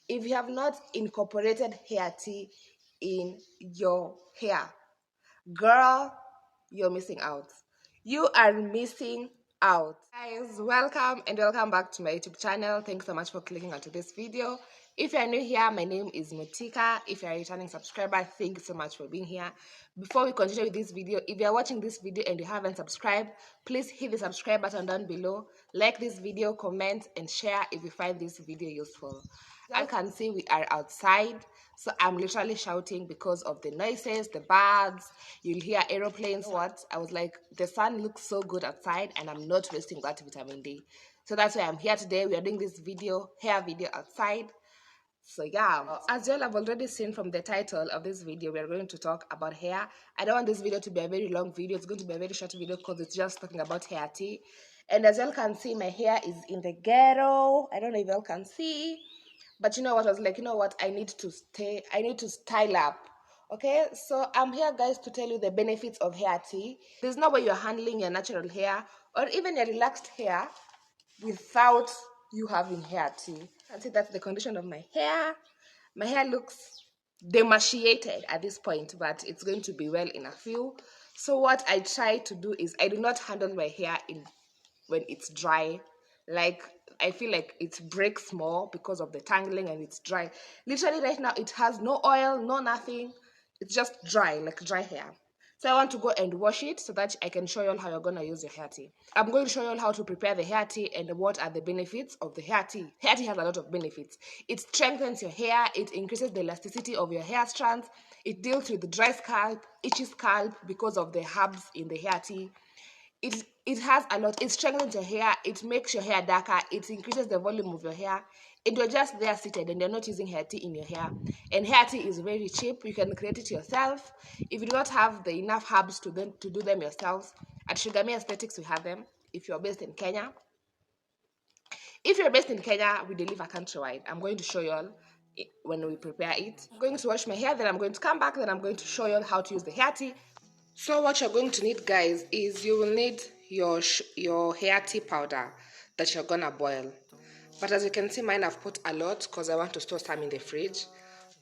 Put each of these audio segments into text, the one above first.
if you have not incorporated hair tea in your hair, girl, you're missing out. You are missing out. Guys, welcome and welcome back to my YouTube channel. Thanks so much for clicking onto this video. If you're new here, my name is Motika. If you're a returning subscriber, thank you so much for being here. Before we continue with this video, if you're watching this video and you haven't subscribed, please hit the subscribe button down below. Like this video, comment and share if you find this video useful. As you can see, we are outside, so I'm literally shouting because of the noises, the birds. You'll hear aeroplanes. What? I was like, the sun looks so good outside and I'm not wasting that vitamin D. So that's why I'm here today. We are doing this video, hair video outside. So yeah, as you all have already seen from the title of this video, we are going to talk about hair. I don't want this video to be a very long video. It's going to be a very short video because it's just talking about hair tea. And as you all can see, my hair is in the ghetto. I don't know if you all can see. But you know what, I was like, you know what, I need to style up. Okay, so I'm here, guys, to tell you the benefits of hair tea. There's no way you're handling your natural hair or even your relaxed hair without you having hair tea. And see, that's the condition of my hair. My hair looks emaciated at this point, but it's going to be well in a few. So what I try to do is I do not handle my hair when it's dry. Like, I feel like it breaks more because of the tangling and it's dry. Literally right now it has no oil, no nothing. It's just dry, like dry hair. So I want to go and wash it so that I can show you all how you're going to use your hair tea. I'm going to show you all how to prepare the hair tea and what are the benefits of the hair tea. Hair tea has a lot of benefits. It strengthens your hair, it increases the elasticity of your hair strands, it deals with the dry scalp, itchy scalp because of the herbs in the hair tea. It has a lot. It strengthens your hair, it makes your hair darker, it increases the volume of your hair, and you're just there seated and you're not using hair tea in your hair. And hair tea is very cheap. You can create it yourself. If you do not have the enough herbs to do them yourselves, at Sugami Aesthetics we have them. If you're based in Kenya, we deliver countrywide. I'm going to show you all when we prepare it. I'm going to wash my hair, then I'm going to come back, then I'm going to show you all how to use the hair tea. So what you're going to need, guys, is you will need your hair tea powder that you're gonna boil. But as you can see, mine I've put a lot because I want to store some in the fridge.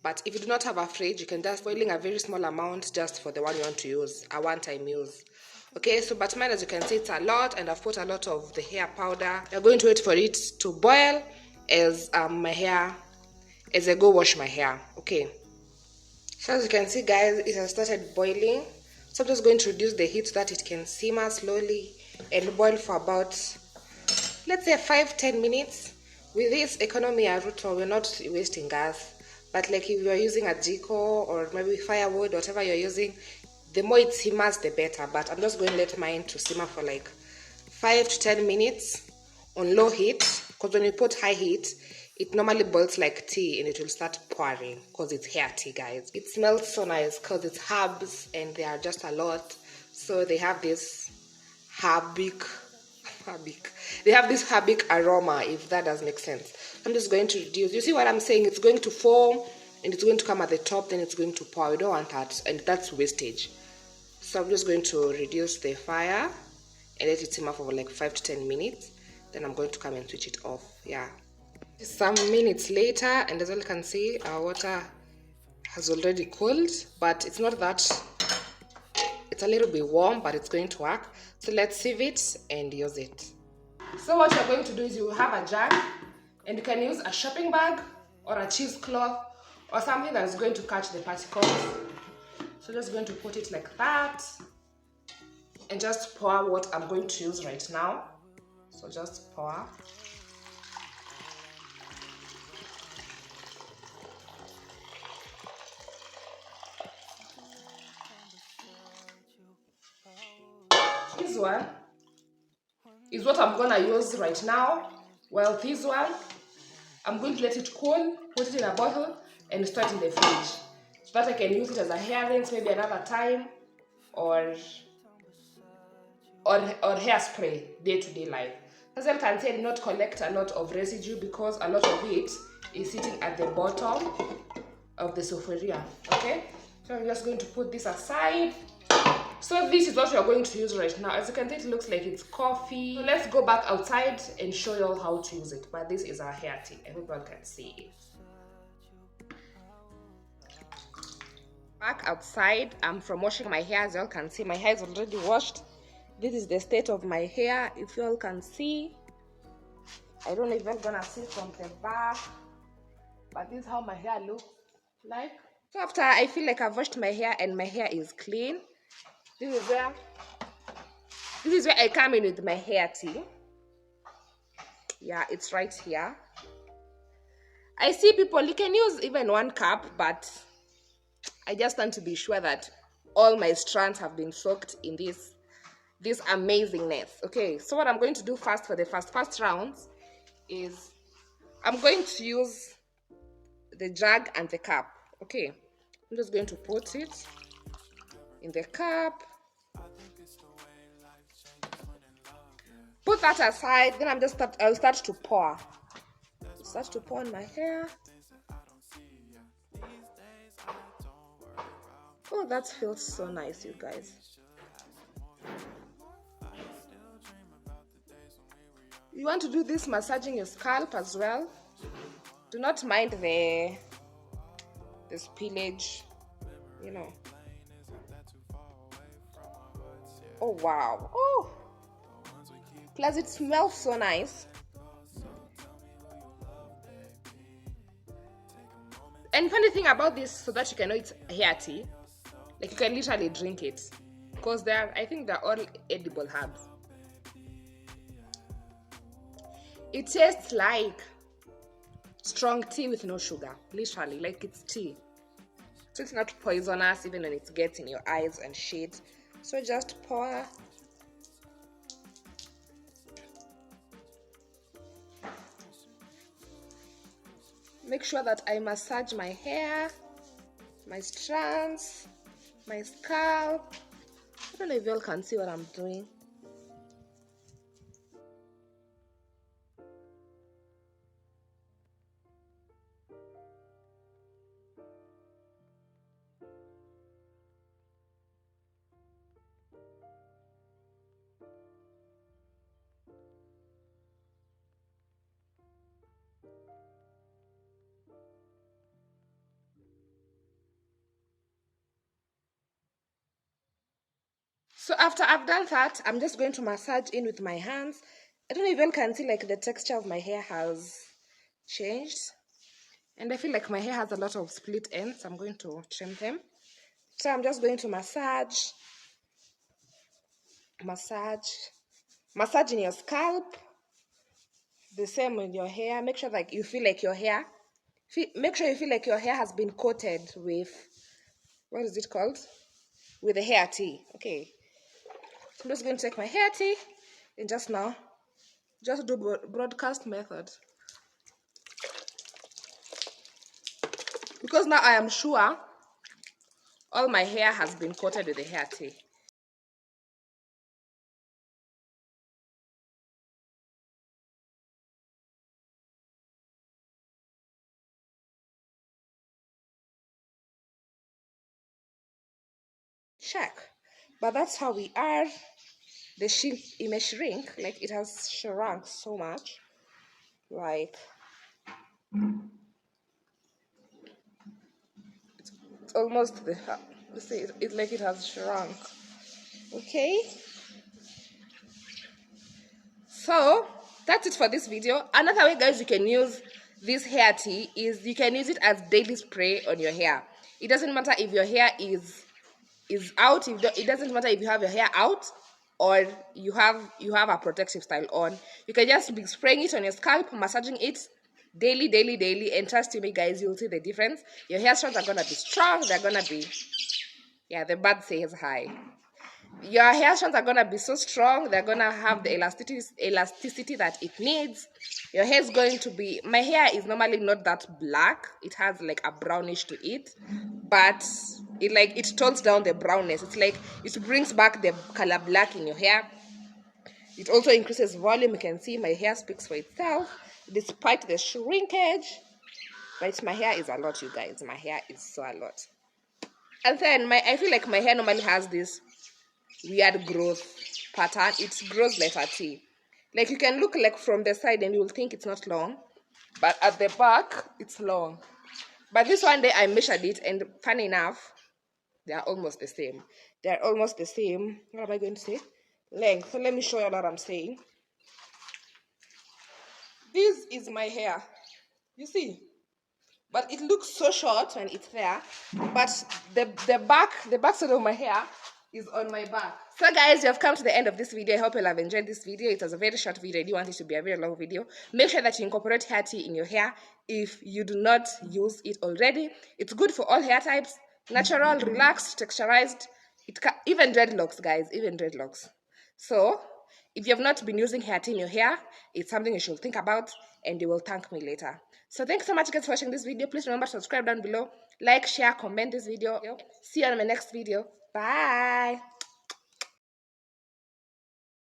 But if you do not have a fridge, you can just boiling a very small amount just for the one you want to use, a one-time use. Okay, so but mine, as you can see, it's a lot, and I've put a lot of the hair powder. We're going to wait for it to boil as I go wash my hair. Okay. So as you can see, guys, it has started boiling. So I'm just going to reduce the heat so that it can simmer slowly and boil for about, let's say, 5-10 minutes. With this economy at Ruto, we're not wasting gas. But like if you're using a jiko or maybe firewood, whatever you're using, the more it simmers, the better. But I'm just going to let mine to simmer for like 5 to 10 minutes on low heat. Because when you put high heat, it normally boils like tea and it will start pouring because it's hair tea, guys. It smells so nice because it's herbs and they are just a lot. So they have this herbic aroma, if that does make sense. I'm just going to reduce. You see what I'm saying? It's going to foam and it's going to come at the top, then it's going to pour. We don't want that, and that's wastage. So I'm just going to reduce the fire and let it simmer for like 5 to 10 minutes. Then I'm going to come and switch it off. Yeah. Some minutes later, and as you can see, our water has already cooled, but it's not that, it's a little bit warm, but it's going to work. So let's sieve it and use it. So what you're going to do is you have a jug, and you can use a shopping bag or a cheesecloth or something that is going to catch the particles. So just going to put it like that and just pour what I'm going to use right now. So just pour. This one is what I'm gonna use right now. Well, this one, I'm going to let it cool, put it in a bottle, and store it in the fridge so that I can use it as a hair rinse maybe another time, or hairspray day-to-day life. As you can see, I did not collect a lot of residue because a lot of it is sitting at the bottom of the sophria. Okay, so I'm just going to put this aside. So this is what we are going to use right now. As you can see, it looks like it's coffee. So let's go back outside and show you all how to use it. But this is our hair tea. I hope you all can see it. Back outside. I'm from washing my hair. As you all can see, my hair is already washed. This is the state of my hair. If you all can see, I don't know if you're gonna see from the back, but this is how my hair looks like. So after I feel like I've washed my hair and my hair is clean, this is where I come in with my hair tea. Yeah, it's right here. I see people, you can use even 1 cup, but I just want to be sure that all my strands have been soaked in this amazingness. Okay, so what I'm going to do first for the first rounds is I'm going to use the jug and the cup. Okay, I'm just going to put it in the cup, put that aside, then I'll start to pour on my hair. Oh, that feels so nice, you guys. You want to do this massaging your scalp as well. Do not mind the spillage, you know. Oh wow. Oh, plus it smells so nice. And funny thing about this, so that you can know it's hair tea, like you can literally drink it, because I think they're all edible herbs. It tastes like strong tea with no sugar, literally, like it's tea. So it's not poisonous even when it gets in your eyes and shit. So just pour. Make sure that I massage my hair, my strands, my scalp. I don't know if you all can see what I'm doing. So after I've done that, I'm just going to massage in with my hands. I don't know if you all can see, like, the texture of my hair has changed. And I feel like my hair has a lot of split ends. I'm going to trim them. So I'm just going to massage in your scalp. The same with your hair. Make sure like you feel like your hair. Make sure you feel like your hair has been coated with, what is it called? With the hair tea. Okay. So I'm just going to take my hair tea and just do broadcast method. Because now I am sure all my hair has been coated with the hair tea. Check. But that's how we are. The sheep may shrink, like it has shrunk so much. Like it's almost it's like it has shrunk. Okay. So that's it for this video. Another way, guys, you can use this hair tea is you can use it as daily spray on your hair. It doesn't matter if your hair is out. It doesn't matter if you have your hair out or you have a protective style on. You can just be spraying it on your scalp, massaging it daily, and trust me, guys, you'll see the difference. Your hair strands are gonna be strong. They're gonna be, yeah, the bird says hi. Your hair strands are gonna be so strong. They're gonna have the elasticity that it needs. Your hair is going to be, my hair is normally not that black. It has like a brownish to it, but it tones down the brownness. It's like it brings back the color black in your hair. It also increases volume. You can see my hair speaks for itself despite the shrinkage. But my hair is a lot, you guys. My hair is so a lot. And then I feel like my hair normally has this weird growth pattern. It grows like a T. Like you can look like from the side and you'll think it's not long, but at the back it's long. But this one day I measured it, and funny enough, They are almost the same. They're almost the same. What am I going to say? Length. So let me show you what I'm saying. This is my hair. You see? But it looks so short when it's there. But the back side of my hair is on my back. So guys, you have come to the end of this video. I hope you have enjoyed this video. It was a very short video. I didn't want it to be a very long video. Make sure that you incorporate hair tea in your hair if you do not use it already. It's good for all hair types. Natural, relaxed, texturized. Even dreadlocks, guys, even dreadlocks. So if you have not been using hair tea in your hair, it's something you should think about, and you will thank me later. So thanks so much guys for watching this video. Please remember to subscribe down below, like, share, comment this video. See you on my next video. Bye.